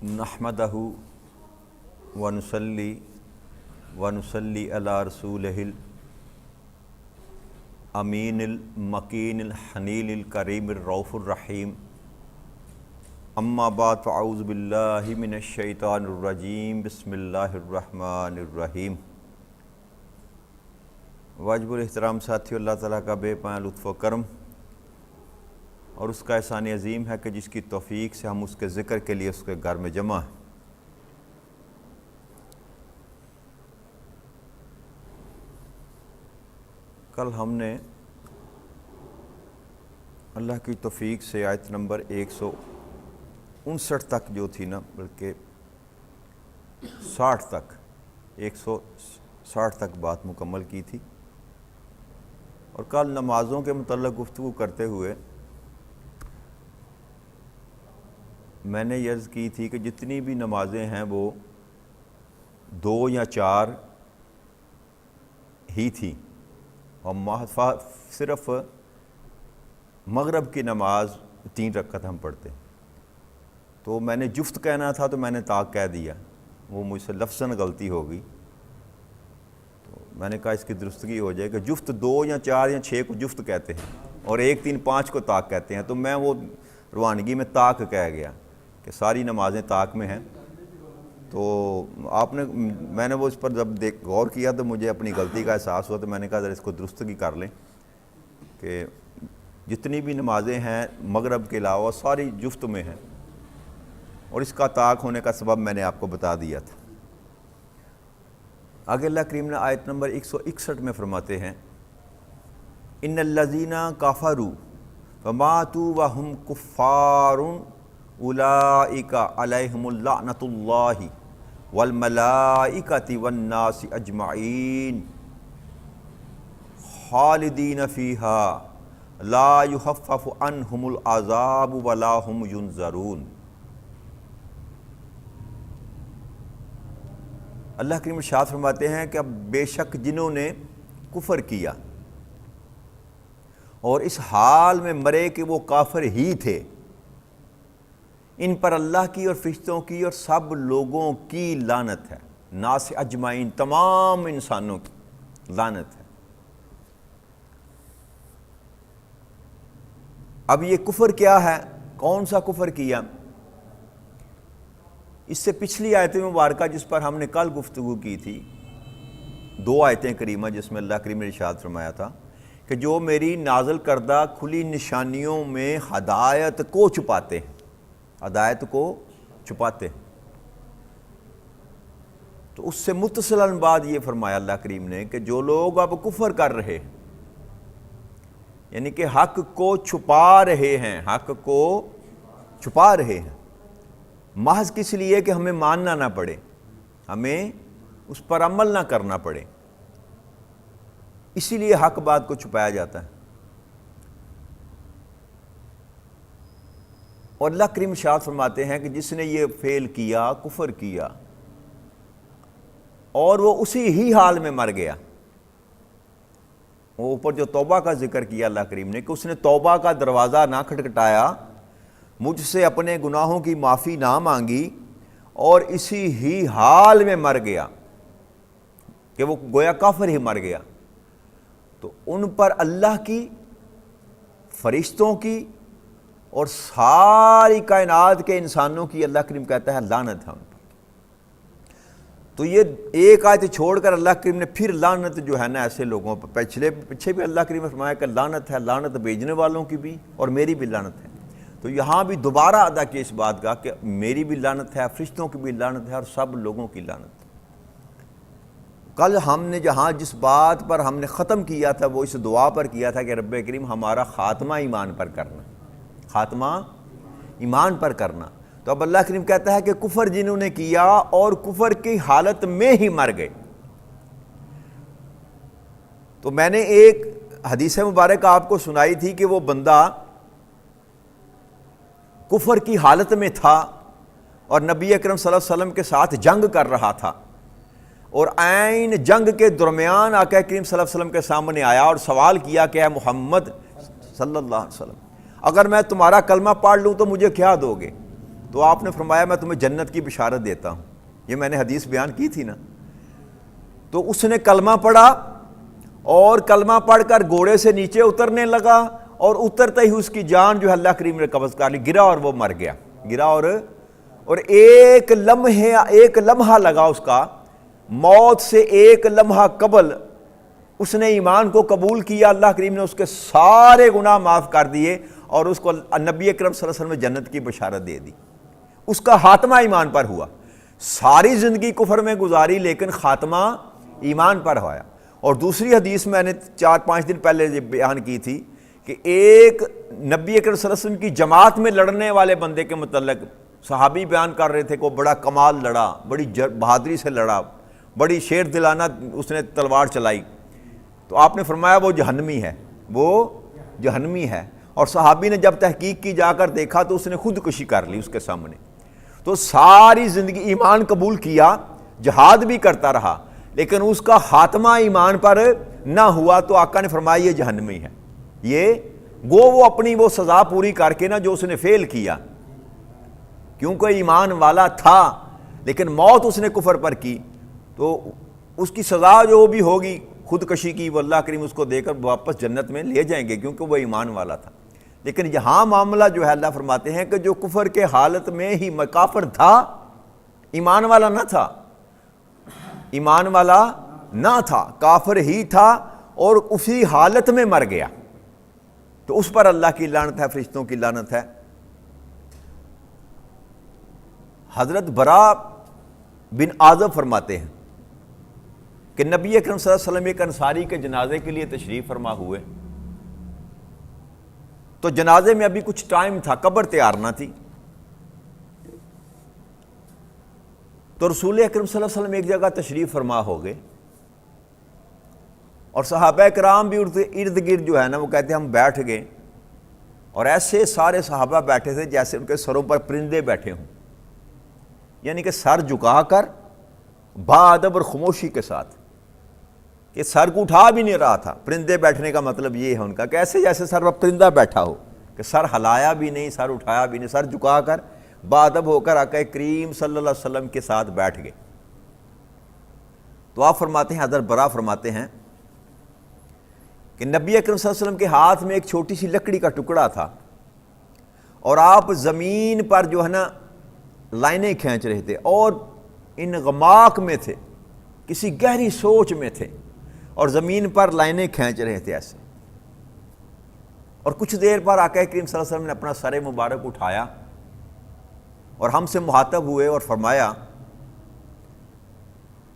نحمدہ ونصلی علی رسولہ الامین المکین الحنین الکریم الرؤوف الرحیم اما بعد فاعوذ باللہ من الشیطان الرجیم بسم اللہ الرحمن الرحیم۔ واجب الاحترام ساتھیو، اللہ تعالیٰ کا بے پناہ لطف و کرم اور اس کا احسان عظیم ہے کہ جس کی توفیق سے ہم اس کے ذکر کے لیے اس کے گھر میں جمع ہیں۔ کل ہم نے اللہ کی توفیق سے آیت نمبر 159 تک جو تھی نا، بلکہ 60 تک 160 تک بات مکمل کی تھی، اور کل نمازوں کے متعلق گفتگو کرتے ہوئے میں نے یہ عرض کی تھی کہ جتنی بھی نمازیں ہیں وہ 2 یا 4 ہی تھی، اور صرف مغرب کی نماز 3 رکعت ہم پڑھتے ہیں۔ تو میں نے جفت کہنا تھا تو میں نے طاق کہہ دیا، وہ مجھ سے لفظاً غلطی ہو گئی، تو میں نے کہا اس کی درستگی ہو جائے کہ جفت 2 یا 4 یا 6 کو جفت کہتے ہیں اور 1 3 5 کو طاق کہتے ہیں، تو میں وہ روانگی میں طاق کہہ گیا کہ ساری نمازیں طاق میں ہیں۔ تو میں نے وہ اس پر جب غور کیا تو مجھے اپنی غلطی کا احساس ہوا، تو میں نے کہا ذرا اس کو درستگی کر لیں کہ جتنی بھی نمازیں ہیں مغرب کے علاوہ ساری جفت میں ہیں، اور اس کا طاق ہونے کا سبب میں نے آپ کو بتا دیا تھا۔ آگے اللہ کریم نے آیت نمبر 161 میں فرماتے ہیں، ان الذین کفروا وماتوا وهم کفار اولئک علیہم لعنۃ اللہ والملائکۃ والناس اجمعین خالدین فیہا لا یخفف عنہم العذاب ولا هم ینظرون۔ اللہ کریم ارشاد فرماتے ہیں کہ اب بے شک جنہوں نے کفر کیا اور اس حال میں مرے کہ وہ کافر ہی تھے، ان پر اللہ کی اور فرشتوں کی اور سب لوگوں کی لعنت ہے، ناس اجمعین تمام انسانوں کی لعنت ہے۔ اب یہ کفر کیا ہے؟ کون سا کفر کیا؟ اس سے پچھلی آیت مبارکہ جس پر ہم نے کل گفتگو کی تھی، 2 آیتیں کریمہ جس میں اللہ کریم نے ارشاد فرمایا تھا کہ جو میری نازل کردہ کھلی نشانیوں میں ہدایت کو چھپاتے ہیں، ہدایت کو چھپاتے ہیں، تو اس سے متصلاً بعد یہ فرمایا اللہ کریم نے کہ جو لوگ اب کفر کر رہے ہیں، یعنی کہ حق کو چھپا رہے ہیں، حق کو چھپا رہے ہیں محض کس لیے کہ ہمیں ماننا نہ پڑے، ہمیں اس پر عمل نہ کرنا پڑے، اسی لیے حق بات کو چھپایا جاتا ہے۔ اور اللہ کریم ارشاد فرماتے ہیں کہ جس نے یہ فعل کیا، کفر کیا، اور وہ اسی ہی حال میں مر گیا، وہ اوپر جو توبہ کا ذکر کیا اللہ کریم نے کہ اس نے توبہ کا دروازہ نہ کھٹکھٹایا، مجھ سے اپنے گناہوں کی معافی نہ مانگی، اور اسی ہی حال میں مر گیا کہ وہ گویا کافر ہی مر گیا، تو ان پر اللہ کی، فرشتوں کی اور ساری کائنات کے انسانوں کی اللہ کریم کہتا ہے لعنت ہے ان پر۔ تو یہ ایک آیت چھوڑ کر اللہ کریم نے پھر لعنت جو ہے نا ایسے لوگوں پر، پیچھے بھی اللہ کریم نے فرمایا کہ لعنت ہے، لعنت بھیجنے والوں کی بھی اور میری بھی لعنت ہے، تو یہاں بھی دوبارہ ادا کیا اس بات کا کہ میری بھی لعنت ہے، فرشتوں کی بھی لعنت ہے، اور سب لوگوں کی لعنت ہے۔ کل ہم نے جس بات پر ہم نے ختم کیا تھا وہ اس دعا پر کیا تھا کہ رب کریم ہمارا خاتمہ ایمان پر کرنا، خاتمہ ایمان پر کرنا۔ تو اب اللہ کریم کہتا ہے کہ کفر جنہوں نے کیا اور کفر کی حالت میں ہی مر گئے، تو میں نے ایک حدیث مبارکہ آپ کو سنائی تھی کہ وہ بندہ کفر کی حالت میں تھا اور نبی اکرم صلی اللہ علیہ وسلم کے ساتھ جنگ کر رہا تھا، اور عین جنگ کے درمیان آقا کریم صلی اللہ علیہ وسلم کے سامنے آیا اور سوال کیا کہ اے محمد صلی اللہ علیہ وسلم، اگر میں تمہارا کلمہ پڑھ لوں تو مجھے کیا دو گے؟ تو آپ نے فرمایا میں تمہیں جنت کی بشارت دیتا ہوں. یہ میں نے حدیث بیان کی تھی نا. تو اس نے کلمہ پڑھا اور کلمہ پڑھ کر گھوڑے سے نیچے اترنے لگا, اور اترتے ہی اس کی جان جو ہے اللہ کریم نے قبض کر لی, گرا اور وہ مر گیا. گرا اور ایک لمحہ لگا اس کا, موت سے ایک لمحہ قبل اس نے ایمان کو قبول کیا. اللہ کریم نے اس کے سارے گناہ معاف کر دیے اور اس کو نبی اکرم صلی اللہ علیہ وسلم نے جنت کی بشارت دے دی. اس کا خاتمہ ایمان پر ہوا. ساری زندگی کفر میں گزاری لیکن خاتمہ ایمان پر ہوا. اور دوسری حدیث میں نے 4-5 دن پہلے بیان کی تھی کہ ایک نبی اکرم صلی اللہ علیہ وسلم کی جماعت میں لڑنے والے بندے کے متعلق صحابی بیان کر رہے تھے کہ وہ بڑا کمال لڑا, بڑی بہادری سے لڑا, بڑی شیر دلانہ اس نے تلوار چلائی. تو آپ نے فرمایا وہ جہنمی ہے, وہ جہنمی ہے. اور صحابی نے جب تحقیق کی جا کر دیکھا تو اس نے خودکشی کر لی اس کے سامنے. تو ساری زندگی ایمان قبول کیا, جہاد بھی کرتا رہا, لیکن اس کا خاتمہ ایمان پر نہ ہوا. تو آقا نے فرمایا یہ جہنمی ہے. یہ وہ اپنی وہ سزا پوری کر کے نا جو اس نے فیل کیا, کیونکہ ایمان والا تھا لیکن موت اس نے کفر پر کی, تو اس کی سزا جو بھی ہوگی خودکشی کی, وہ اللہ کریم اس کو دے کر واپس جنت میں لے جائیں گے کیونکہ وہ ایمان والا تھا. لیکن یہاں معاملہ جو ہے اللہ فرماتے ہیں کہ جو کفر کے حالت میں ہی کافر تھا, ایمان والا نہ تھا, ایمان والا نہ تھا, کافر ہی تھا اور اسی حالت میں مر گیا, تو اس پر اللہ کی لعنت ہے, فرشتوں کی لعنت ہے. حضرت برا بن عازب فرماتے ہیں کہ نبی اکرم صلی اللہ علیہ وسلم ایک انصاری کے جنازے کے لیے تشریف فرما ہوئے, تو جنازے میں ابھی کچھ ٹائم تھا, قبر تیار نہ تھی. تو رسول اکرم صلی اللہ علیہ وسلم ایک جگہ تشریف فرما ہو گئے, اور صحابہ کرام بھی ارد گرد جو ہے نا وہ کہتے ہیں ہم بیٹھ گئے, اور ایسے سارے صحابہ بیٹھے تھے جیسے ان کے سروں پر پرندے بیٹھے ہوں, یعنی کہ سر جھکا کر باادب اور خاموشی کے ساتھ, کہ سر کو اٹھا بھی نہیں رہا تھا. پرندے بیٹھنے کا مطلب یہ ہے ان کا کہ ایسے جیسے سر پر پرندہ بیٹھا ہو, کہ سر ہلایا بھی نہیں, سر اٹھایا بھی نہیں, سر جھکا کر باادب ہو کر آقا کریم صلی اللہ علیہ وسلم کے ساتھ بیٹھ گئے. تو آپ فرماتے ہیں, حضرت برا فرماتے ہیں کہ نبی اکرم صلی اللہ علیہ وسلم کے ہاتھ میں ایک چھوٹی سی لکڑی کا ٹکڑا تھا, اور آپ زمین پر جو ہے نا لائنیں کھینچ رہے تھے, اور انغماق میں تھے, کسی گہری سوچ میں تھے, اور زمین پر لائنیں کھینچ رہے تھے ایسے. اور کچھ دیر پر آقا کریم صلی اللہ علیہ وسلم نے اپنا سر مبارک اٹھایا اور ہم سے مخاطب ہوئے اور فرمایا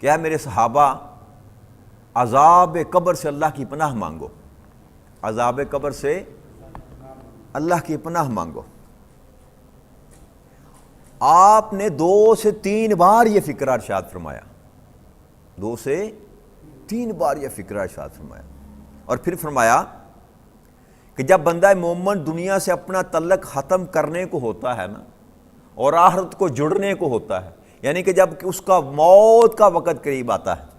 کہ اے میرے صحابہ, عذاب قبر سے اللہ کی پناہ مانگو, عذاب قبر سے اللہ کی پناہ مانگو. آپ نے 2 سے 3 بار یہ فکرہ ارشاد فرمایا, 2 سے 3 بار یہ فکرہ ارشاد فرمایا. اور پھر فرمایا کہ جب بندہ مومن دنیا سے اپنا تعلق ختم کرنے کو ہوتا ہے نا, اور آخرت کو جڑنے کو ہوتا ہے, یعنی کہ جب اس کا موت کا وقت قریب آتا ہے,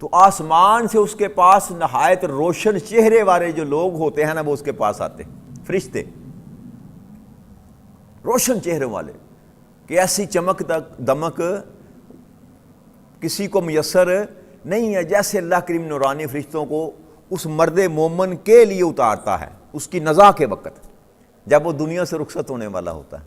تو آسمان سے اس کے پاس نہایت روشن چہرے والے جو لوگ ہوتے ہیں نا وہ اس کے پاس آتے ہیں, فرشتے روشن چہرے والے, کہ ایسی چمک دمک کسی کو میسر نہیں ہے جیسے اللہ کریم نورانی فرشتوں کو اس مرد مومن کے لیے اتارتا ہے اس کی نزا کے وقت جب وہ دنیا سے رخصت ہونے والا ہوتا ہے.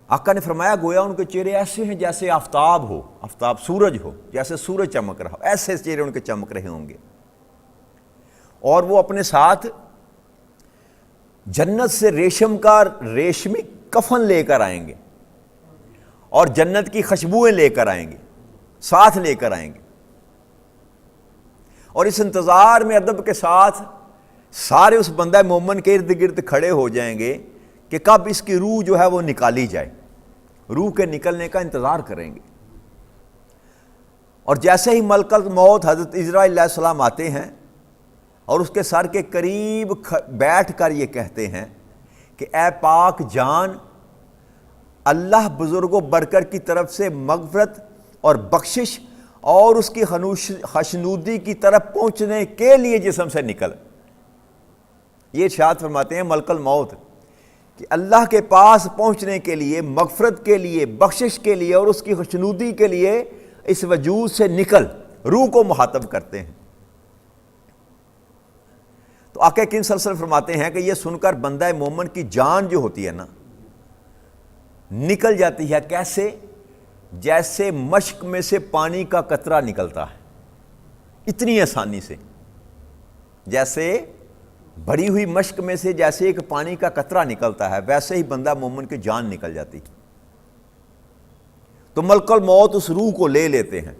آقا نے فرمایا گویا ان کے چہرے ایسے ہیں جیسے آفتاب ہو, آفتاب سورج ہو, جیسے سورج چمک رہا ہو, ایسے چہرے ان کے چمک رہے ہوں گے. اور وہ اپنے ساتھ جنت سے ریشمی کفن لے کر آئیں گے, اور جنت کی خوشبوئیں لے کر آئیں گے, ساتھ لے کر آئیں گے. اور اس انتظار میں ادب کے ساتھ سارے اس بندہ مومن کے ارد گرد کھڑے ہو جائیں گے کہ کب اس کی روح جو ہے وہ نکالی جائے, روح کے نکلنے کا انتظار کریں گے. اور جیسے ہی ملک الموت حضرت عزرائیل علیہ السلام آتے ہیں اور اس کے سر کے قریب بیٹھ کر یہ کہتے ہیں کہ اے پاک جان, اللہ بزرگ و برکر کی طرف سے مغفرت اور بخشش اور اس کی خشنودی کی طرف پہنچنے کے لیے جسم سے نکل. یہ ارشاد فرماتے ہیں ملک الموت کہ اللہ کے پاس پہنچنے کے لیے، مغفرت کے لیے، بخشش کے لیے اور اس کی خوشنودی کے لیے اس وجود سے نکل روح کو مخاطب کرتے ہیں۔ تو آقا کریم صلی اللہ علیہ وسلم فرماتے ہیں کہ یہ سن کر بندہ مومن کی جان جو ہوتی ہے نا، نکل جاتی ہے۔ کیسے؟ جیسے مشک میں سے پانی کا قطرہ نکلتا ہے، اتنی آسانی سے۔ جیسے بھری ہوئی مشک میں سے جیسے ایک پانی کا قطرہ نکلتا ہے، ویسے ہی بندہ مومن کی جان نکل جاتی۔ تو ملک الموت اس روح کو لے لیتے ہیں،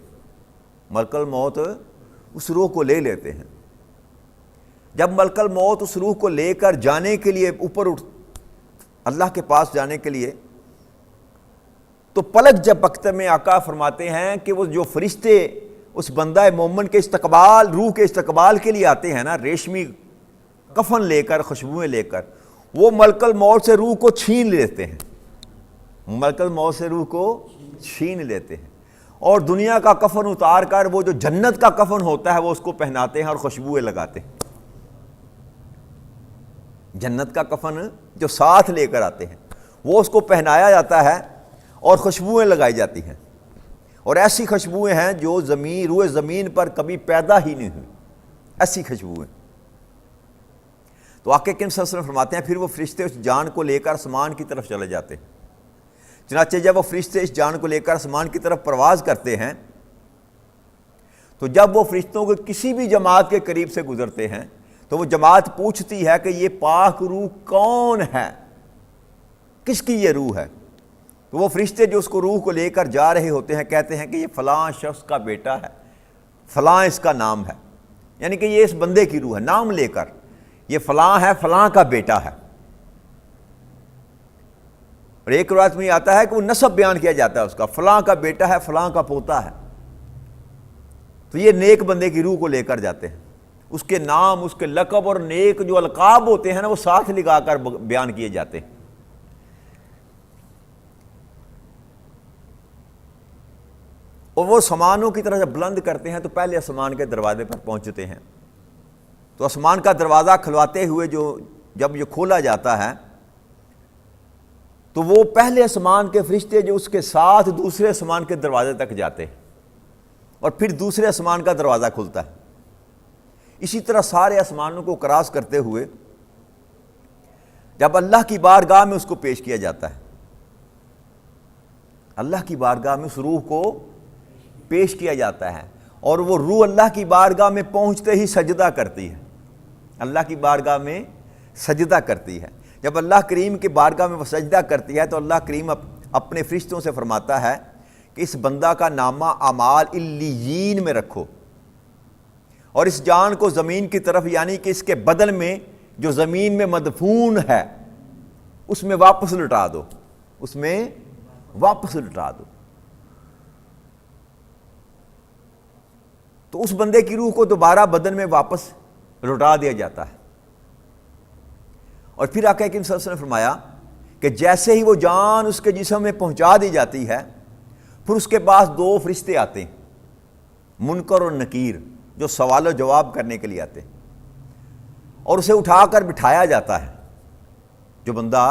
ملک الموت اس روح کو لے لیتے ہیں۔ جب ملک الموت اس روح کو لے کر جانے کے لیے اوپر اٹھ اللہ کے پاس جانے کے لیے، تو پلک جب بکتے میں آقا فرماتے ہیں کہ وہ جو فرشتے اس بندہ مومن کے استقبال، روح کے استقبال کے لیے آتے ہیں نا، ریشمی کفن لے کر، خوشبوئیں لے کر، وہ ملک الموت سے روح کو چھین لیتے ہیں، ملک الموت سے روح کو چھین لیتے ہیں، اور دنیا کا کفن اتار کر وہ جو جنت کا کفن ہوتا ہے وہ اس کو پہناتے ہیں اور خوشبوئیں لگاتے ہیں۔ جنت کا کفن جو ساتھ لے کر آتے ہیں وہ اس کو پہنایا جاتا ہے اور خوشبوئیں لگائی جاتی ہیں، اور ایسی خوشبوئیں ہیں جو روئے زمین پر کبھی پیدا ہی نہیں ہوئی، ایسی خوشبوئیں۔ تو آقا کریم صلی اللہ علیہ وسلم فرماتے ہیں پھر وہ فرشتے اس جان کو لے کر آسمان کی طرف چلے جاتے ہیں۔ چنانچہ جب وہ فرشتے اس جان کو لے کر آسمان کی طرف پرواز کرتے ہیں، تو جب وہ فرشتوں کے کسی بھی جماعت کے قریب سے گزرتے ہیں تو وہ جماعت پوچھتی ہے کہ یہ پاک روح کون ہے، کس کی یہ روح ہے؟ تو وہ فرشتے جو اس کو روح کو لے کر جا رہے ہوتے ہیں کہتے ہیں کہ یہ فلاں شخص کا بیٹا ہے، فلاں اس کا نام ہے، یعنی کہ یہ اس بندے کی روح ہے، نام لے کر یہ فلاں ہے، فلاں کا بیٹا ہے۔ اور ایک روایت میں یہ آتا ہے کہ وہ نسب بیان کیا جاتا ہے اس کا، فلاں کا بیٹا ہے، فلاں کا پوتا ہے۔ تو یہ نیک بندے کی روح کو لے کر جاتے ہیں، اس کے نام، اس کے لقب اور نیک جو القاب ہوتے ہیں نا وہ ساتھ لگا کر بیان کیے جاتے ہیں۔ اور وہ آسمانوں کی طرح جب بلند کرتے ہیں تو پہلے آسمان کے دروازے پر پہنچتے ہیں، تو آسمان کا دروازہ کھلواتے ہوئے جب یہ کھولا جاتا ہے تو وہ پہلے آسمان کے فرشتے جو اس کے ساتھ دوسرے آسمان کے دروازے تک جاتے ہیں، اور پھر دوسرے آسمان کا دروازہ کھلتا ہے۔ اسی طرح سارے آسمانوں کو کراس کرتے ہوئے جب اللہ کی بارگاہ میں اس کو پیش کیا جاتا ہے، اللہ کی بارگاہ میں اس روح کو پیش کیا جاتا ہے، اور وہ روح اللہ کی بارگاہ میں پہنچتے ہی سجدہ کرتی ہے، اللہ کی بارگاہ میں سجدہ کرتی ہے۔ جب اللہ کریم کی بارگاہ میں وہ سجدہ کرتی ہے تو اللہ کریم اپنے فرشتوں سے فرماتا ہے کہ اس بندہ کا نامہ اعمال علیین میں رکھو، اور اس جان کو زمین کی طرف، یعنی کہ اس کے بدن میں جو زمین میں مدفون ہے اس میں واپس لٹا دو، اس میں واپس لٹا دو۔ تو اس بندے کی روح کو دوبارہ بدن میں واپس لٹا دیا جاتا ہے۔ اور پھر آقا کریم صلی اللہ علیہ وسلم نے فرمایا کہ جیسے ہی وہ جان اس کے جسم میں پہنچا دی جاتی ہے، پھر اس کے پاس دو فرشتے آتے ہیں، منکر اور نکیر، جو سوال و جواب کرنے کے لیے آتے ہیں، اور اسے اٹھا کر بٹھایا جاتا ہے۔ جو بندہ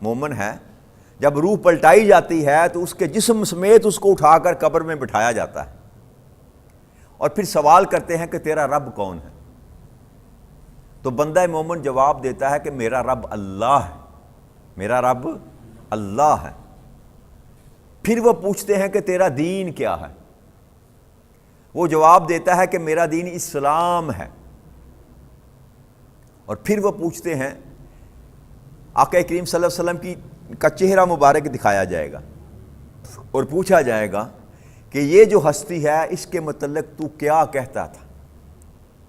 مومن ہے، جب روح پلٹائی جاتی ہے تو اس کے جسم سمیت اس کو اٹھا کر قبر میں بٹھایا جاتا ہے، اور پھر سوال کرتے ہیں کہ تیرا رب کون ہے؟ تو بندہ مومن جواب دیتا ہے کہ میرا رب اللہ ہے، میرا رب اللہ ہے۔ پھر وہ پوچھتے ہیں کہ تیرا دین کیا ہے؟ وہ جواب دیتا ہے کہ میرا دین اسلام ہے۔ اور پھر وہ پوچھتے ہیں، آقا کریم صلی اللہ علیہ وسلم کا چہرہ مبارک دکھایا جائے گا اور پوچھا جائے گا کہ یہ جو ہستی ہے اس کے متعلق تو کیا کہتا تھا؟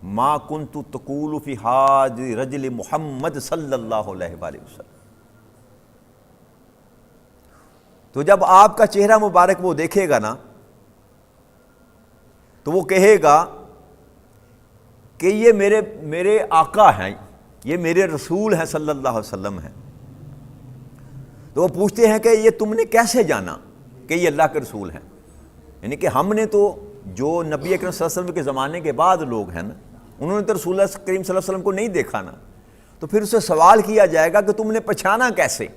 ما کنت تقول فی حاج رجل محمد صلی اللہ علیہ وآلہ وسلم۔ تو جب آپ کا چہرہ مبارک وہ دیکھے گا نا تو وہ کہے گا کہ یہ میرے آقا ہیں، یہ میرے رسول ہیں صلی اللہ علیہ وسلم ہیں۔ تو وہ پوچھتے ہیں کہ یہ تم نے کیسے جانا کہ یہ اللہ کے رسول ہیں؟ یعنی کہ ہم نے تو، جو نبی اکرم صلی اللہ علیہ وسلم کے زمانے کے بعد لوگ ہیں نا، انہوں نے تو رسول اللہ کریم صلی اللہ علیہ وسلم کو نہیں دیکھا نا، تو پھر اسے سوال کیا جائے گا کہ تم نے پہچانا کیسے؟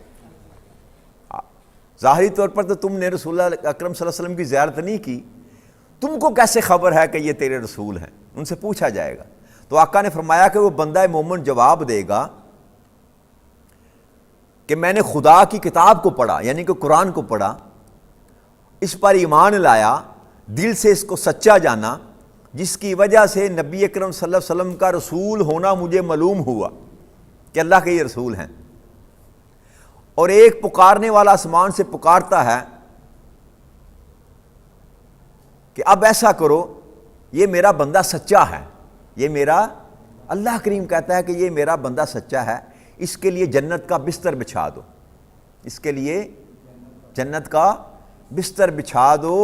ظاہری طور پر تو تم نے رسول اللہ اکرم صلی اللہ علیہ وسلم کی زیارت نہیں کی، تم کو کیسے خبر ہے کہ یہ تیرے رسول ہیں؟ ان سے پوچھا جائے گا۔ تو آقا نے فرمایا کہ وہ بندہ مومن جواب دے گا کہ میں نے خدا کی کتاب کو پڑھا، یعنی کہ قرآن کو پڑھا، اس پر ایمان لایا، دل سے اس کو سچا جانا، جس کی وجہ سے نبی اکرم صلی اللہ علیہ وسلم کا رسول ہونا مجھے معلوم ہوا کہ اللہ کے یہ رسول ہیں۔ اور ایک پکارنے والا آسمان سے پکارتا ہے کہ اب ایسا کرو، یہ میرا بندہ سچا ہے، یہ میرا، اللہ کریم کہتا ہے کہ یہ میرا بندہ سچا ہے، اس کے لیے جنت کا بستر بچھا دو، اس کے لیے جنت کا بستر بچھا دو،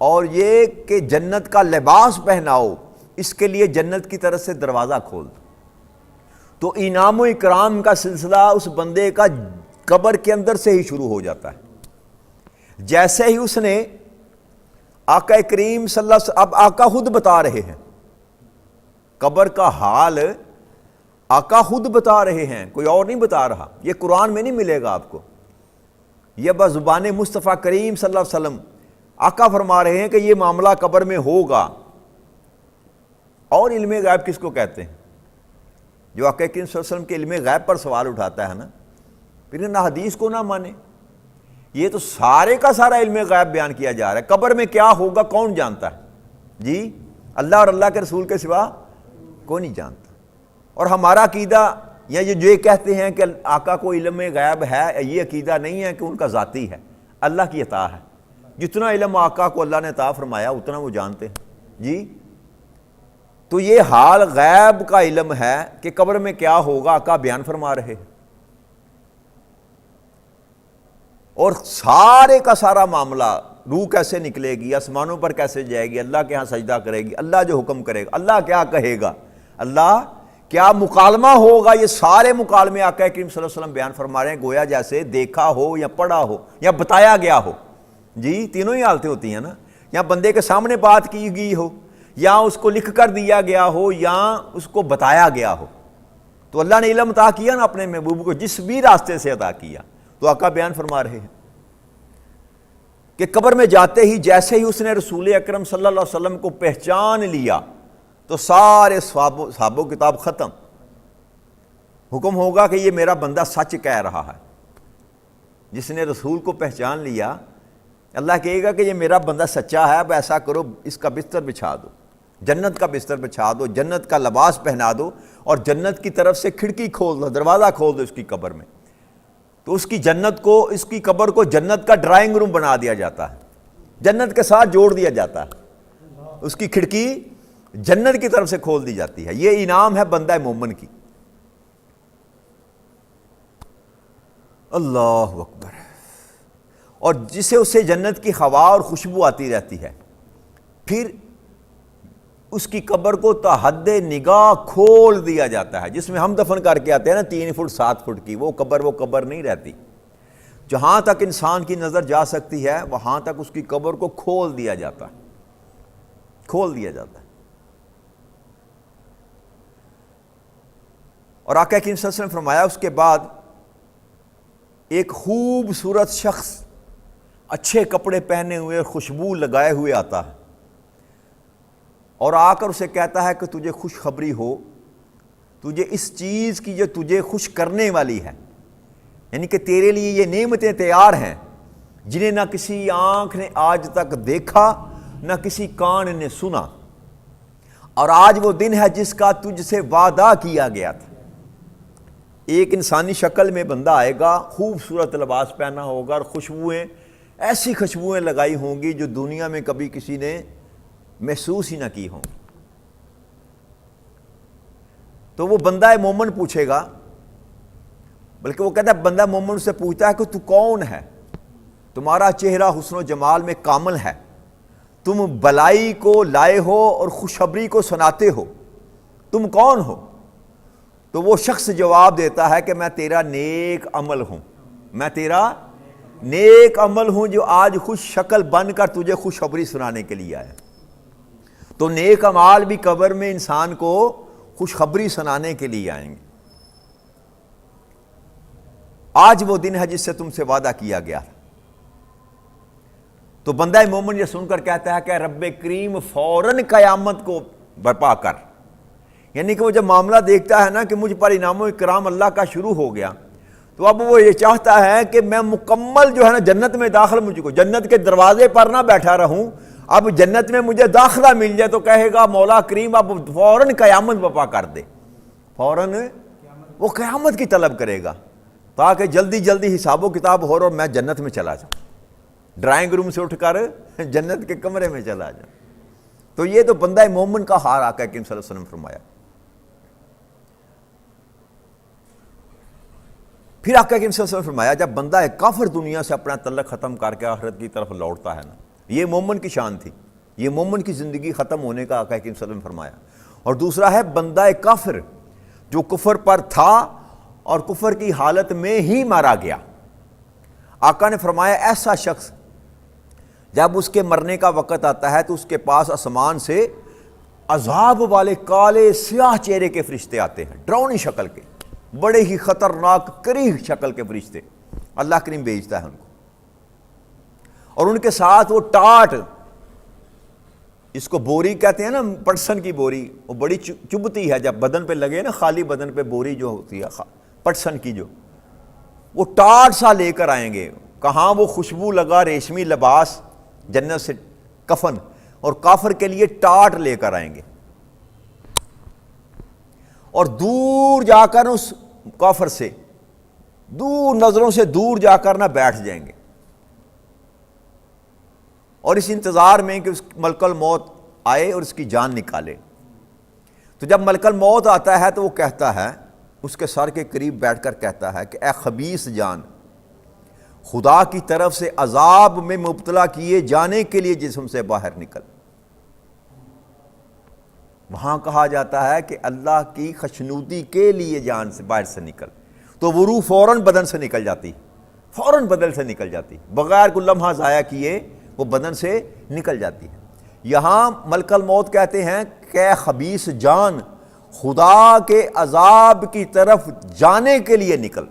اور یہ کہ جنت کا لباس پہناؤ، اس کے لیے جنت کی طرف سے دروازہ کھول دو۔ تو انعام و اکرام کا سلسلہ اس بندے کا قبر کے اندر سے ہی شروع ہو جاتا ہے۔ جیسے ہی اس نے آقا کریم صلی اللہ علیہ وسلم، اب آقا خود بتا رہے ہیں قبر کا حال، آقا خود بتا رہے ہیں، کوئی اور نہیں بتا رہا، یہ قرآن میں نہیں ملے گا آپ کو، یہ بزبان مصطفیٰ کریم صلی اللہ علیہ وسلم آقا فرما رہے ہیں کہ یہ معاملہ قبر میں ہوگا۔ اور علم غیب کس کو کہتے ہیں؟ جو آقا کریم صلی اللہ علیہ وسلم کے علم غیب پر سوال اٹھاتا ہے نا، پھر نہ حدیث کو نہ مانے، یہ تو سارے کا سارا علم غیب بیان کیا جا رہا ہے۔ قبر میں کیا ہوگا کون جانتا ہے؟ جی اللہ اور اللہ کے رسول کے سوا کوئی نہیں جانتا۔ اور ہمارا عقیدہ، یا یہ کہتے ہیں کہ آقا کو علم غیب ہے، یہ عقیدہ نہیں ہے کہ ان کا ذاتی ہے، اللہ کی عطا ہے، جتنا علم آقا کو اللہ نے عطا فرمایا اتنا وہ جانتے ہیں۔ جی تو یہ حال غیب کا علم ہے کہ قبر میں کیا ہوگا، آقا بیان فرما رہے ہیں، اور سارے کا سارا معاملہ، روح کیسے نکلے گی، آسمانوں پر کیسے جائے گی، اللہ کے ہاں سجدہ کرے گی، اللہ جو حکم کرے گا، اللہ کیا کہے گا، اللہ کیا مکالمہ ہوگا، یہ سارے مکالمے آقا کریم صلی اللہ علیہ وسلم بیان فرما رہے ہیں، گویا جیسے دیکھا ہو یا پڑھا ہو یا بتایا گیا ہو۔ جی تینوں ہی حالتیں ہوتی ہیں نا، یا بندے کے سامنے بات کی گئی ہو، یا اس کو لکھ کر دیا گیا ہو، یا اس کو بتایا گیا ہو۔ تو اللہ نے علم عطا کیا نا اپنے محبوب کو، جس بھی راستے سے عطا کیا۔ تو آقا بیان فرما رہے ہیں کہ قبر میں جاتے ہی جیسے ہی اس نے رسول اکرم صلی اللہ علیہ وسلم کو پہچان لیا تو سارے صحابہ کتاب ختم، حکم ہوگا کہ یہ میرا بندہ سچ کہہ رہا ہے۔ جس نے رسول کو پہچان لیا، اللہ کہے گا کہ یہ میرا بندہ سچا ہے، اب ایسا کرو، اس کا بستر بچھا دو، جنت کا بستر بچھا دو، جنت کا لباس پہنا دو، اور جنت کی طرف سے کھڑکی کھول دو، دروازہ کھول دو اس کی قبر میں۔ تو اس کی جنت کو، اس کی قبر کو جنت کا ڈرائنگ روم بنا دیا جاتا ہے، جنت کے ساتھ جوڑ دیا جاتا ہے، اس کی کھڑکی جنت کی طرف سے کھول دی جاتی ہے۔ یہ انعام ہے بندہ مومن کی۔ اللہ اکبر۔ اور جسے اسے جنت کی ہوا اور خوشبو آتی رہتی ہے، پھر اس کی قبر کو تحد نگاہ کھول دیا جاتا ہے، جس میں ہم دفن کر کے آتے ہیں نا 3 فٹ 7 فٹ کی، وہ قبر نہیں رہتی۔ جہاں تک انسان کی نظر جا سکتی ہے وہاں تک اس کی قبر کو کھول دیا جاتا ہے، کھول دیا جاتا ہے۔ اور آقا کریم صلی اللہ علیہ وسلم نے فرمایا اس کے بعد ایک خوبصورت شخص اچھے کپڑے پہنے ہوئے اور خوشبو لگائے ہوئے آتا ہے، اور آ کر اسے کہتا ہے کہ تجھے خوشخبری ہو، تجھے اس چیز کی جو تجھے خوش کرنے والی ہے، یعنی کہ تیرے لیے یہ نعمتیں تیار ہیں جنہیں نہ کسی آنکھ نے آج تک دیکھا نہ کسی کان نے سنا، اور آج وہ دن ہے جس کا تجھ سے وعدہ کیا گیا تھا۔ ایک انسانی شکل میں بندہ آئے گا، خوبصورت لباس پہنا ہوگا، اور خوشبوئیں، ایسی خوشبوئیں لگائی ہوں گی جو دنیا میں کبھی کسی نے محسوس ہی نہ کی ہوں۔ تو وہ بندہ مومن پوچھے گا، بلکہ وہ کہتا ہے بندہ مومن سے پوچھتا ہے کہ تو کون ہے، تمہارا چہرہ حسن و جمال میں کامل ہے، تم بلائی کو لائے ہو اور خوشخبری کو سناتے ہو، تم کون ہو؟ تو وہ شخص جواب دیتا ہے کہ میں تیرا نیک عمل ہوں، میں تیرا نیک عمل ہوں جو آج خوش شکل بن کر تجھے خوشخبری سنانے کے لیے آیا۔ تو نیک اعمال بھی قبر میں انسان کو خوشخبری سنانے کے لیے آئیں گے۔ آج وہ دن ہے جس سے تم سے وعدہ کیا گیا۔ تو بندہ مومن یہ سن کر کہتا ہے کہ رب کریم فوراً قیامت کو برپا کر، یعنی کہ وہ جب معاملہ دیکھتا ہے نا کہ مجھ پر انعام و اکرام اللہ کا شروع ہو گیا، تو اب وہ یہ چاہتا ہے کہ میں مکمل جو ہے نا جنت میں داخل، مجھ کو جنت کے دروازے پر نہ بیٹھا رہوں، اب جنت میں مجھے داخلہ مل جائے، تو کہے گا مولا کریم اب فوراً قیامت برپا کر دے، فوراً وہ قیامت کی طلب کرے گا تاکہ جلدی جلدی حساب و کتاب ہو اور میں جنت میں چلا جاؤں، ڈرائنگ روم سے اٹھ کر جنت کے کمرے میں چلا جاؤں۔ تو یہ تو بندہ مومن کا حال آقا کریم صلی اللہ علیہ وسلم فرمایا۔ پھر آقا کریم صلی اللہ علیہ وسلم فرمایا جب بندہ کافر دنیا سے اپنا تعلق ختم کر کے آخرت کی طرف لوٹتا ہے نا، یہ مومن کی شان تھی، یہ مومن کی زندگی ختم ہونے کا آقا کریم صلی اللہ علیہ وسلم فرمایا۔ اور دوسرا ہے بندہ کافر جو کفر پر تھا اور کفر کی حالت میں ہی مارا گیا۔ آقا نے فرمایا ایسا شخص جب اس کے مرنے کا وقت آتا ہے تو اس کے پاس آسمان سے عذاب والے کالے سیاہ چہرے کے فرشتے آتے ہیں، ڈراؤنی شکل کے، بڑے ہی خطرناک کریہ شکل کے فرشتے اللہ کریم بھیجتا ہے ان کو، اور ان کے ساتھ وہ ٹاٹ، اس کو بوری کہتے ہیں نا، پٹسن کی بوری، وہ بڑی چبھتی ہے جب بدن پہ لگے نا، خالی بدن پہ بوری جو ہوتی ہے پٹسن کی، جو وہ ٹاٹ سا لے کر آئیں گے، کہاں وہ خوشبو لگا ریشمی لباس جنت سے کفن، اور کافر کے لیے ٹاٹ لے کر آئیں گے، اور دور جا کر اس کافر سے دور، نظروں سے دور جا کر نہ بیٹھ جائیں گے، اور اس انتظار میں کہ اس ملک الموت آئے اور اس کی جان نکالے۔ تو جب ملک الموت آتا ہے تو وہ کہتا ہے، اس کے سر کے قریب بیٹھ کر کہتا ہے کہ اے خبیث جان، خدا کی طرف سے عذاب میں مبتلا کیے جانے کے لیے جسم سے باہر نکل۔ وہاں کہا جاتا ہے کہ اللہ کی خشنودی کے لیے جان سے باہر سے نکل، تو وہ روح فوراً بدن سے نکل جاتی، فوراً بدن سے نکل جاتی، بغیر کوئی لمحہ ضائع کیے وہ بدن سے نکل جاتی ہے۔ یہاں ملک الموت کہتے ہیں کہ خبیث جان، خدا کے عذاب کی طرف جانے کے لیے نکل۔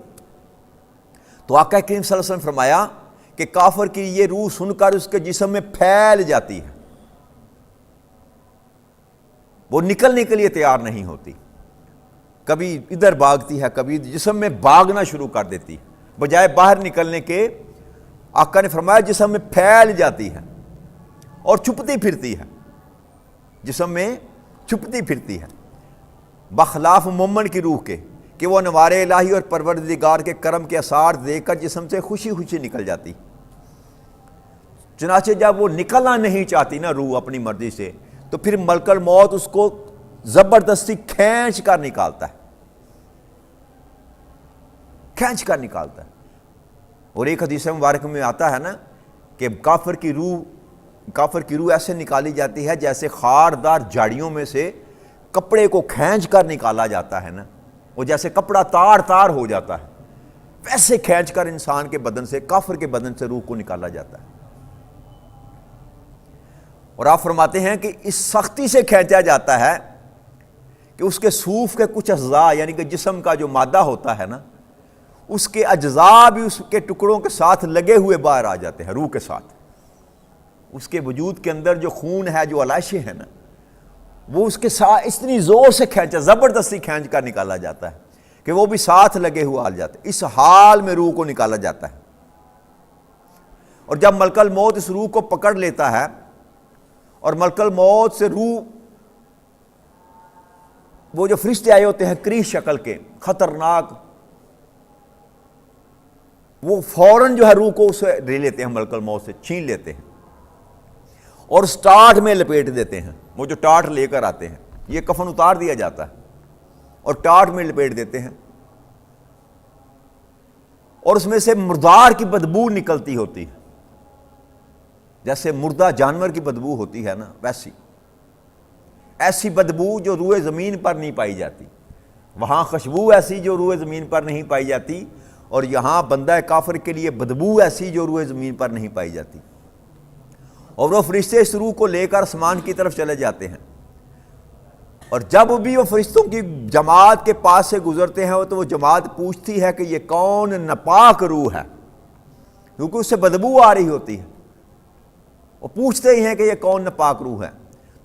تو آقا کریم صلی اللہ علیہ وسلم فرمایا کہ کافر کی یہ روح سن کر اس کے جسم میں پھیل جاتی ہے، وہ نکلنے کے لیے تیار نہیں ہوتی، کبھی ادھر بھاگتی ہے، کبھی جسم میں بھاگنا شروع کر دیتی ہے، بجائے باہر نکلنے کے آقا نے فرمایا جسم میں پھیل جاتی ہے اور چھپتی پھرتی ہے، جسم میں چھپتی پھرتی ہے، بخلاف مومن کی روح کے کہ وہ انوار الہی اور پروردگار کے کرم کے اثار دیکھ کر جسم سے خوشی خوشی نکل جاتی۔ چنانچہ جب وہ نکلنا نہیں چاہتی نا روح اپنی مرضی سے، تو پھر ملک الموت اس کو زبردستی کھینچ کر نکالتا ہے، کھینچ کر نکالتا ہے۔ اور ایک حدیث مبارک میں آتا ہے نا کہ کافر کی روح ایسے نکالی جاتی ہے جیسے خاردار جھاڑیوں میں سے کپڑے کو کھینچ کر نکالا جاتا ہے نا، وہ جیسے کپڑا تار تار ہو جاتا ہے، ویسے کھینچ کر انسان کے بدن سے، کافر کے بدن سے روح کو نکالا جاتا ہے۔ اور آپ فرماتے ہیں کہ اس سختی سے کھینچا جاتا ہے کہ اس کے صوف کے کچھ اجزاء، یعنی کہ جسم کا جو مادہ ہوتا ہے نا، اس کے اجزاء بھی اس کے ٹکڑوں کے ساتھ لگے ہوئے باہر آ جاتے ہیں، روح کے ساتھ۔ اس کے وجود کے اندر جو خون ہے، جو علائشیں ہیں نا، وہ اس کے ساتھ اتنی زور سے کھینچا، زبردستی کھینچ کر نکالا جاتا ہے کہ وہ بھی ساتھ لگے ہوئے آ جاتے ہیں۔ اس حال میں روح کو نکالا جاتا ہے، اور جب ملک الموت اس روح کو پکڑ لیتا ہے اور ملک الموت سے روح، وہ جو فرشتے آئے ہوتے ہیں کریہ شکل کے خطرناک، وہ فوراً جو ہے روح کو اسے لے لیتے ہیں، ملک الموت سے چھین لیتے ہیں اور اس ٹاٹ میں لپیٹ دیتے ہیں۔ وہ جو ٹاٹ لے کر آتے ہیں، یہ کفن اتار دیا جاتا ہے اور ٹاٹ میں لپیٹ دیتے ہیں، اور اس میں سے مردار کی بدبو نکلتی ہوتی ہے، جیسے مردہ جانور کی بدبو ہوتی ہے نا، ویسی ایسی بدبو جو روئے زمین پر نہیں پائی جاتی۔ وہاں خوشبو ایسی جو روئے زمین پر نہیں پائی جاتی، اور یہاں بندہ کافر کے لیے بدبو ایسی جو روئے زمین پر نہیں پائی جاتی۔ اور وہ فرشتے اس روح کو لے کر آسمان کی طرف چلے جاتے ہیں، اور جب بھی وہ فرشتوں کی جماعت کے پاس سے گزرتے ہیں تو وہ جماعت پوچھتی ہے کہ یہ کون ناپاک روح ہے، کیونکہ اس سے بدبو آ رہی ہوتی ہے، وہ پوچھتے ہی ہیں کہ یہ کون ناپاک روح ہے۔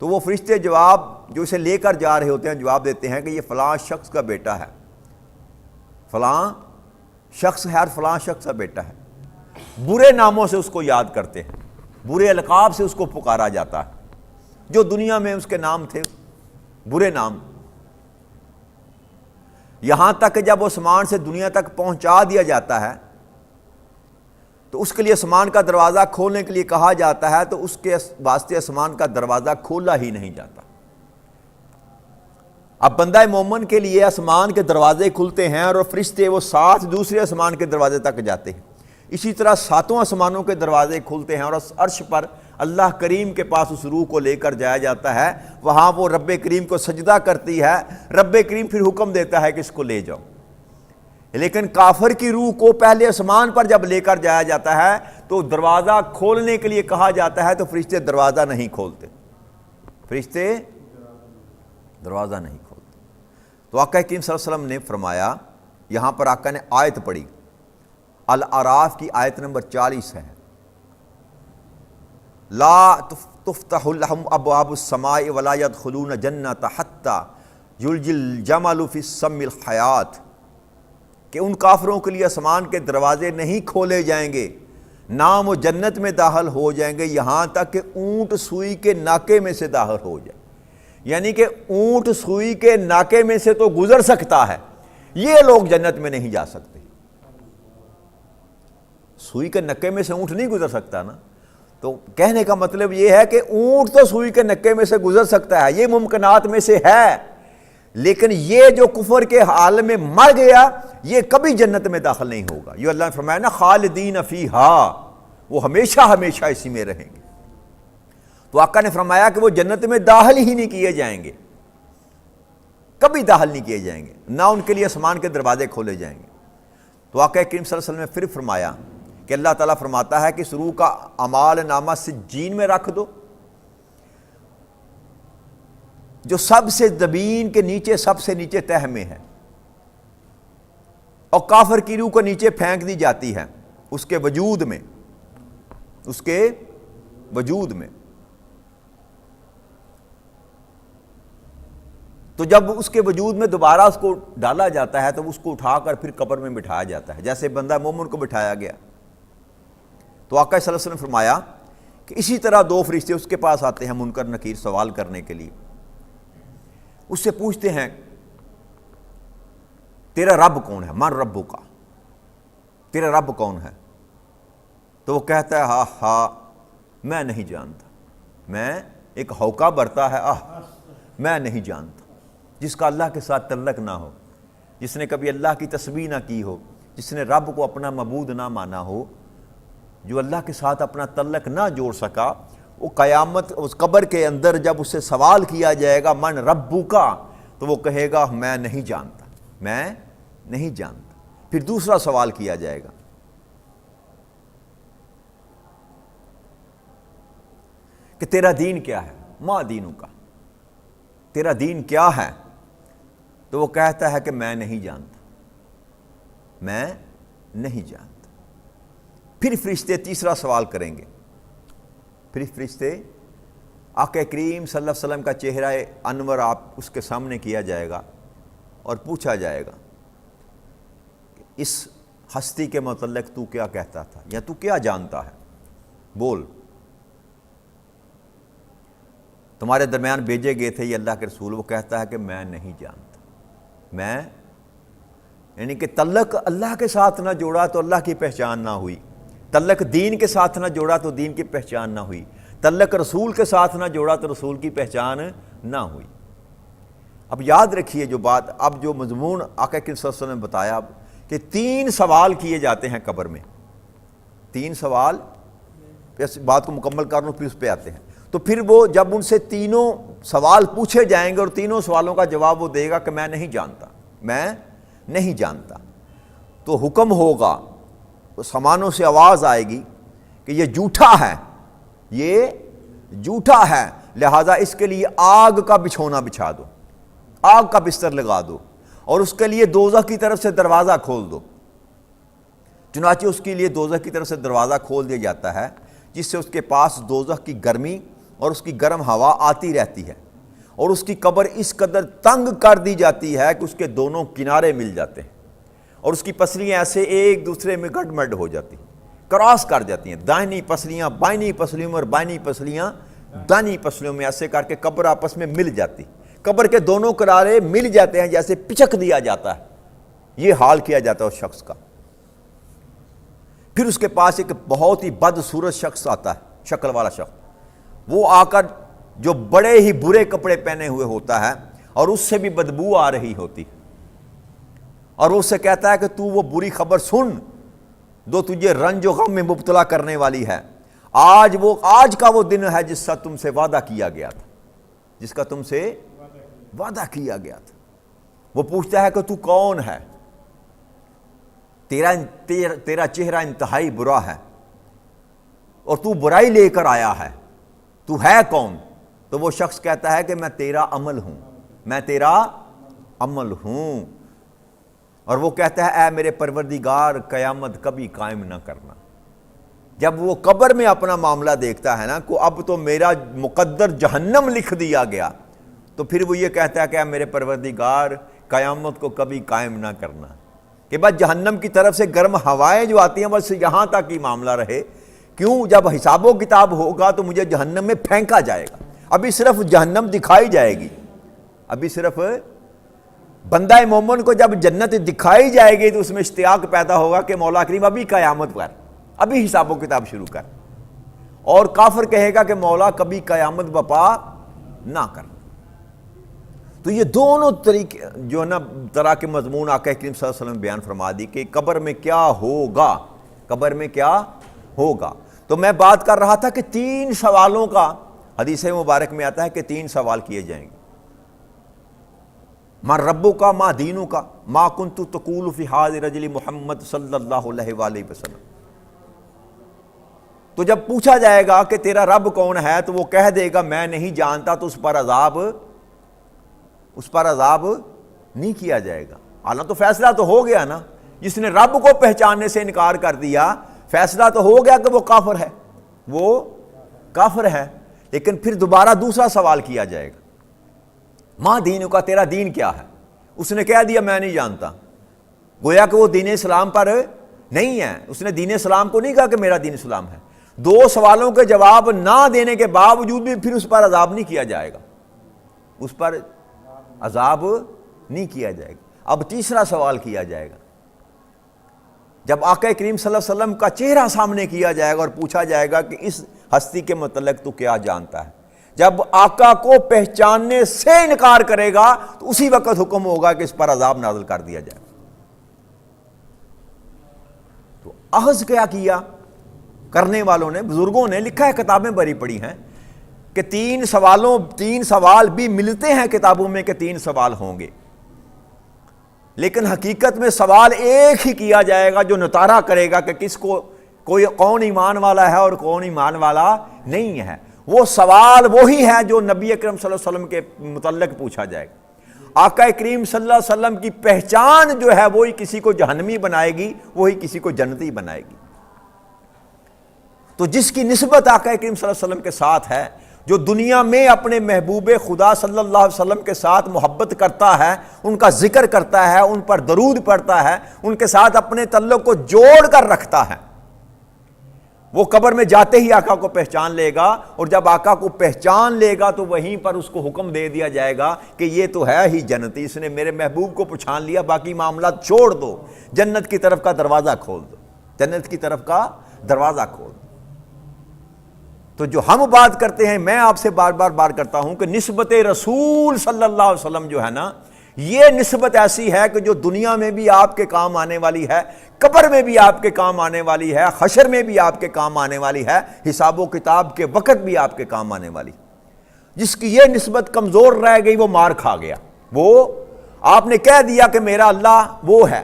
تو وہ فرشتے جواب جو اسے لے کر جا رہے ہوتے ہیں جواب دیتے ہیں کہ یہ فلاں شخص کا بیٹا ہے، فلاں شخص ہے اور فلاں شخص کا بیٹا ہے۔ برے ناموں سے اس کو یاد کرتے ہیں، برے القاب سے اس کو پکارا جاتا ہے، جو دنیا میں اس کے نام تھے برے نام، یہاں تک کہ جب وہ آسمان سے دنیا تک پہنچا دیا جاتا ہے تو اس کے لیے آسمان کا دروازہ کھولنے کے لیے کہا جاتا ہے تو اس کے واسطے آسمان کا دروازہ کھولا ہی نہیں جاتا۔ اب بندہ مومن کے لیے آسمان کے دروازے کھلتے ہیں اور فرشتے وہ 7 دوسرے آسمان کے دروازے تک جاتے ہیں، اسی طرح 7 آسمانوں کے دروازے کھلتے ہیں اور اس عرش پر اللہ کریم کے پاس اس روح کو لے کر جایا جاتا ہے، وہاں وہ رب کریم کو سجدہ کرتی ہے، رب کریم پھر حکم دیتا ہے کہ اس کو لے جاؤ۔ لیکن کافر کی روح کو پہلے آسمان پر جب لے کر جایا جاتا ہے تو دروازہ کھولنے کے لیے کہا جاتا ہے تو فرشتے دروازہ نہیں کھولتے، فرشتے دروازہ نہیں کھولتے۔ تو آقا کریم صلی اللہ علیہ وسلم نے فرمایا، یہاں پر آقا نے آیت پڑھی، الاعراف کی آیت نمبر 40 ہے، لا تفتح لهم ابواب السماء ولا يدخلون جنت حتى يلج الجمل في السم الحیات، کہ ان کافروں کے لیے آسمان کے دروازے نہیں کھولے جائیں گے، نہ وہ جنت میں داخل ہو جائیں گے یہاں تک کہ اونٹ سوئی کے ناکے میں سے داخل ہو جائے، یعنی کہ اونٹ سوئی کے ناکے میں سے تو گزر سکتا ہے، یہ لوگ جنت میں نہیں جا سکتے۔ سوئی کے نکے میں سے اونٹ نہیں گزر سکتا نا، تو کہنے کا مطلب یہ ہے کہ اونٹ تو سوئی کے نکے میں سے گزر سکتا ہے، یہ ممکنات میں سے ہے، لیکن یہ جو کفر کے حال میں مر گیا یہ کبھی جنت میں داخل نہیں ہوگا۔ یہ اللہ نے فرمایا نا خالدین فیہا، وہ ہمیشہ ہمیشہ اسی میں رہیں گے۔ تو آقا نے فرمایا کہ وہ جنت میں داخل ہی نہیں کیے جائیں گے، کبھی داخل نہیں کیے جائیں گے، نہ ان کے لیے آسمان کے دروازے کھولے جائیں گے۔ تو آقا کریم صلی اللہ علیہ وسلم نے پھر فرمایا کہ اللہ تعالیٰ فرماتا ہے کہ اس روح کا اعمال نامہ سجین میں رکھ دو، جو سب سے زمین کے نیچے سب سے نیچے تہہ میں ہے، اور کافر کی روح کو نیچے پھینک دی جاتی ہے اس کے وجود میں، اس کے وجود میں۔ تو جب اس کے وجود میں دوبارہ اس کو ڈالا جاتا ہے تو اس کو اٹھا کر پھر قبر میں بٹھایا جاتا ہے، جیسے بندہ مومن کو بٹھایا گیا۔ تو آقا صلی اللہ علیہ وسلم نے فرمایا کہ اسی طرح 2 فرشتے اس کے پاس آتے ہیں منکر نکیر سوال کرنے کے لیے، اس سے پوچھتے ہیں تیرا رب کون ہے، من ربو کا، تیرا رب کون ہے؟ تو وہ کہتا ہے ہاں ہاں میں نہیں جانتا، میں ایک ہوکا برتا ہے، میں نہیں جانتا۔ جس کا اللہ کے ساتھ تعلق نہ ہو، جس نے کبھی اللہ کی تسبیح نہ کی ہو، جس نے رب کو اپنا معبود نہ مانا ہو، جو اللہ کے ساتھ اپنا تعلق نہ جوڑ سکا، وہ قیامت اس قبر کے اندر جب اس سے سوال کیا جائے گا من ربو کا، تو وہ کہے گا میں نہیں جانتا، میں نہیں جانتا۔ پھر دوسرا سوال کیا جائے گا کہ تیرا دین کیا ہے، ما دینوں کا، تیرا دین کیا ہے؟ تو وہ کہتا ہے کہ میں نہیں جانتا، میں نہیں جانتا۔ پھر فرشتے تیسرا سوال کریں گے، پھر فرشتے آقا کریم صلی اللہ علیہ وسلم کا چہرہ انور آپ اس کے سامنے کیا جائے گا اور پوچھا جائے گا کہ اس ہستی کے متعلق تو کیا کہتا تھا یا تو کیا جانتا ہے، بول، تمہارے درمیان بھیجے گئے تھے یہ اللہ کے رسول۔ وہ کہتا ہے کہ میں نہیں جانتا، میں یعنی کہ تعلق اللہ کے ساتھ نہ جوڑا تو اللہ کی پہچان نہ ہوئی، تعلق دین کے ساتھ نہ جوڑا تو دین کی پہچان نہ ہوئی، تعلق رسول کے ساتھ نہ جوڑا تو رسول کی پہچان نہ ہوئی۔ اب یاد رکھیے جو بات، اب جو مضمون آقا کریم صلی اللہ علیہ وسلم نے بتایا کہ 3 سوال کیے جاتے ہیں قبر میں، 3 سوال، اس بات کو مکمل کر لوں پھر اس پہ آتے ہیں۔ تو پھر وہ جب ان سے تینوں سوال پوچھے جائیں گے اور تینوں سوالوں کا جواب وہ دے گا کہ میں نہیں جانتا، میں نہیں جانتا، تو حکم ہوگا، سمانوں سے آواز آئے گی کہ یہ جھوٹا ہے، یہ جھوٹا ہے، لہذا اس کے لیے آگ کا بچھونا بچھا دو، آگ کا بستر لگا دو اور اس کے لیے دوزخ کی طرف سے دروازہ کھول دو۔ چنانچہ اس کے لیے دوزخ کی طرف سے دروازہ کھول دیا جاتا ہے، جس سے اس کے پاس دوزخ کی گرمی اور اس کی گرم ہوا آتی رہتی ہے، اور اس کی قبر اس قدر تنگ کر دی جاتی ہے کہ اس کے دونوں کنارے مل جاتے ہیں، اور اس کی پسلیاں ایسے ایک دوسرے میں گڈ مڈ ہو جاتی ہیں، کراس کر جاتی ہیں، دائنی پسلیاں بائنی پسلیوں میں اور بائنی پسلیاں دائنی پسلیوں میں، ایسے کر کے قبر آپس میں مل جاتی، قبر کے دونوں کنارے مل جاتے ہیں، جیسے پچک دیا جاتا ہے۔ یہ حال کیا جاتا ہے اس شخص کا۔ پھر اس کے پاس ایک بہت ہی بدصورت شخص آتا ہے، شکل والا شخص، وہ آ کر جو بڑے ہی برے کپڑے پہنے ہوئے ہوتا ہے اور اس سے بھی بدبو آ رہی ہوتی، اور وہ اس سے کہتا ہے کہ تو وہ بری خبر سن جو تجھے رنج و غم میں مبتلا کرنے والی ہے۔ آج کا وہ دن ہے جس کا تم سے وعدہ کیا گیا تھا، جس کا تم سے وعدہ کیا گیا تھا۔ وہ پوچھتا ہے کہ تو کون ہے؟ تیرا چہرہ انتہائی برا ہے اور تو برائی لے کر آیا ہے، تو ہے کون؟ تو وہ شخص کہتا ہے کہ میں تیرا عمل ہوں، میں تیرا عمل ہوں، اور وہ کہتا ہے اے میرے پروردگار قیامت کبھی قائم نہ کرنا۔ جب وہ قبر میں اپنا معاملہ دیکھتا ہے نا کہ اب تو میرا مقدر جہنم لکھ دیا گیا، تو پھر وہ یہ کہتا ہے کہ اے میرے پروردگار قیامت کو کبھی قائم نہ کرنا، کہ بس جہنم کی طرف سے گرم ہوائیں جو آتی ہیں بس یہاں تک ہی معاملہ رہے۔ کیوں؟ جب حساب و کتاب ہوگا تو مجھے جہنم میں پھینکا جائے گا، ابھی صرف جہنم دکھائی جائے گی، ابھی صرف بندہ مومن کو جب جنت دکھائی جائے گی تو اس میں اشتیاق پیدا ہوگا کہ مولا کریم ابھی قیامت پر، ابھی حساب و کتاب شروع کر، اور کافر کہے گا کہ مولا کبھی قیامت بپا نہ کر۔ تو یہ دونوں طریقے جو ہے نا طرح کے مضمون آقا کریم صلی اللہ علیہ وسلم بیان فرما دی کہ قبر میں کیا ہوگا، قبر میں کیا ہوگا۔ تو میں بات کر رہا تھا کہ 3 سوالوں کا حدیث مبارک میں آتا ہے کہ 3 سوال کیے جائیں گے۔ ما ربک ما دینک ما کنت تقول فی ھذا الرجل محمد صلی اللہ علیہ وآلہ وسلم۔ تو جب پوچھا جائے گا کہ تیرا رب کون ہے تو وہ کہہ دے گا میں نہیں جانتا، تو اس پر عذاب نہیں کیا جائے گا۔ حالانکہ تو فیصلہ تو ہو گیا نا، جس نے رب کو پہچاننے سے انکار کر دیا فیصلہ تو ہو گیا کہ وہ کافر ہے، وہ کافر ہے۔ لیکن پھر دوبارہ دوسرا سوال کیا جائے گا، ماں دین کا، تیرا دین کیا ہے؟ اس نے کہہ دیا میں نہیں جانتا، گویا کہ وہ دین اسلام پر نہیں ہے، اس نے دین اسلام کو نہیں کہا کہ میرا دین اسلام ہے۔ 2 سوالوں کے جواب نہ دینے کے باوجود بھی پھر اس پر عذاب نہیں کیا جائے گا، اس پر عذاب نہیں کیا جائے گا۔ اب تیسرا سوال کیا جائے گا، جب آقا کریم صلی اللہ علیہ وسلم کا چہرہ سامنے کیا جائے گا اور پوچھا جائے گا کہ اس ہستی کے متعلق تو کیا جانتا ہے۔ جب آقا کو پہچاننے سے انکار کرے گا تو اسی وقت حکم ہوگا کہ اس پر عذاب نازل کر دیا جائے۔ تو اخذ کیا کرنے والوں نے، بزرگوں نے لکھا ہے، کتابیں بری پڑی ہیں کہ 3 سوال بھی ملتے ہیں کتابوں میں کہ 3 سوال ہوں گے، لیکن حقیقت میں سوال ایک ہی کیا جائے گا جو نتارا کرے گا کہ کون ایمان والا ہے اور کون ایمان والا نہیں ہے۔ وہ سوال وہی ہے جو نبی اکرم صلی اللہ علیہ وسلم کے متعلق پوچھا جائے گا۔ آقا کریم صلی اللہ علیہ وسلم کی پہچان جو ہے وہی کسی کو جہنمی بنائے گی، وہی کسی کو جنتی بنائے گی۔ تو جس کی نسبت آقا کریم صلی اللہ علیہ وسلم کے ساتھ ہے، جو دنیا میں اپنے محبوب خدا صلی اللہ علیہ وسلم کے ساتھ محبت کرتا ہے، ان کا ذکر کرتا ہے، ان پر درود پڑھتا ہے، ان کے ساتھ اپنے تعلق کو جوڑ کر رکھتا ہے، وہ قبر میں جاتے ہی آقا کو پہچان لے گا، اور جب آقا کو پہچان لے گا تو وہیں پر اس کو حکم دے دیا جائے گا کہ یہ تو ہے ہی جنتی، اس نے میرے محبوب کو پہچان لیا، باقی معاملات چھوڑ دو، جنت کی طرف کا دروازہ کھول دو، جنت کی طرف کا دروازہ کھول دو۔ تو جو ہم بات کرتے ہیں، میں آپ سے بار بار کرتا ہوں کہ نسبت رسول صلی اللہ علیہ وسلم جو ہے نا، یہ نسبت ایسی ہے کہ جو دنیا میں بھی آپ کے کام آنے والی ہے، قبر میں بھی آپ کے کام آنے والی ہے، حشر میں بھی آپ کے کام آنے والی ہے، حساب و کتاب کے وقت بھی آپ کے کام آنے والی۔ جس کی یہ نسبت کمزور رہ گئی وہ مار کھا گیا۔ وہ آپ نے کہہ دیا کہ میرا اللہ وہ ہے،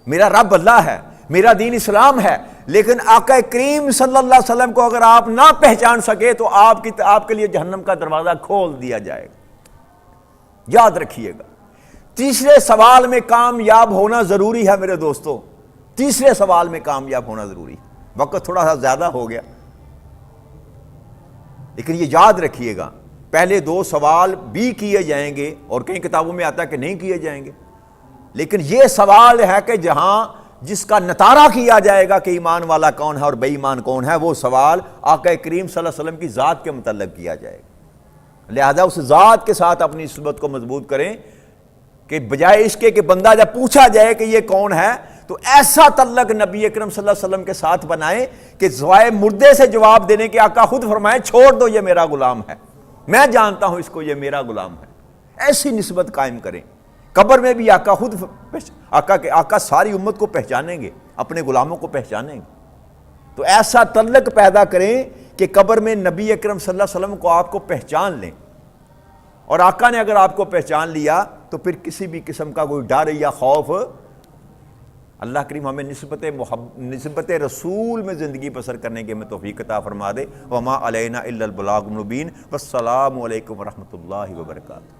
میرا رب اللہ ہے، میرا دین اسلام ہے، لیکن آقا کریم صلی اللہ علیہ وسلم کو اگر آپ نہ پہچان سکے تو آپ کے لیے جہنم کا دروازہ کھول دیا جائے گا۔ یاد رکھیے گا۔ تیسرے سوال میں کامیاب ہونا ضروری ہے میرے دوستو، تیسرے سوال میں کامیاب ہونا ضروری ہے۔ وقت تھوڑا سا زیادہ ہو گیا، لیکن یہ یاد رکھیے گا، پہلے دو سوال بھی کیے جائیں گے، اور کئی کتابوں میں آتا ہے کہ نہیں کیے جائیں گے، لیکن یہ سوال ہے کہ جہاں جس کا نتارہ کیا جائے گا کہ ایمان والا کون ہے اور بے ایمان کون ہے، وہ سوال آقا کریم صلی اللہ علیہ وسلم کی ذات کے متعلق کیا جائے گا۔ لہذا اس ذات کے ساتھ اپنی نسبت کو مضبوط کریں کہ بجائے اس کے کہ بندہ جب پوچھا جائے کہ یہ کون ہے تو ایسا تعلق نبی اکرم صلی اللہ علیہ وسلم کے ساتھ بنائیں کہ سوائے مردے سے جواب دینے کے آقا خود فرمائیں چھوڑ دو یہ میرا غلام ہے، میں جانتا ہوں اس کو، یہ میرا غلام ہے۔ ایسی نسبت قائم کریں۔ قبر میں بھی آقا خود آقا ساری امت کو پہچانیں گے، اپنے غلاموں کو پہچانیں گے، تو ایسا تعلق پیدا کریں کہ قبر میں نبی اکرم صلی اللہ علیہ وسلم کو آپ کو پہچان لیں، اور آقا نے اگر آپ کو پہچان لیا تو پھر کسی بھی قسم کا کوئی ڈر یا خوف، اللہ کریم ہمیں نسبت رسول میں زندگی بسر کرنے کے ہمیں توفیق عطا فرما دے۔ وما علینا الا البلاغ المبین۔ والسلام علیکم ورحمۃ اللہ وبرکاتہ۔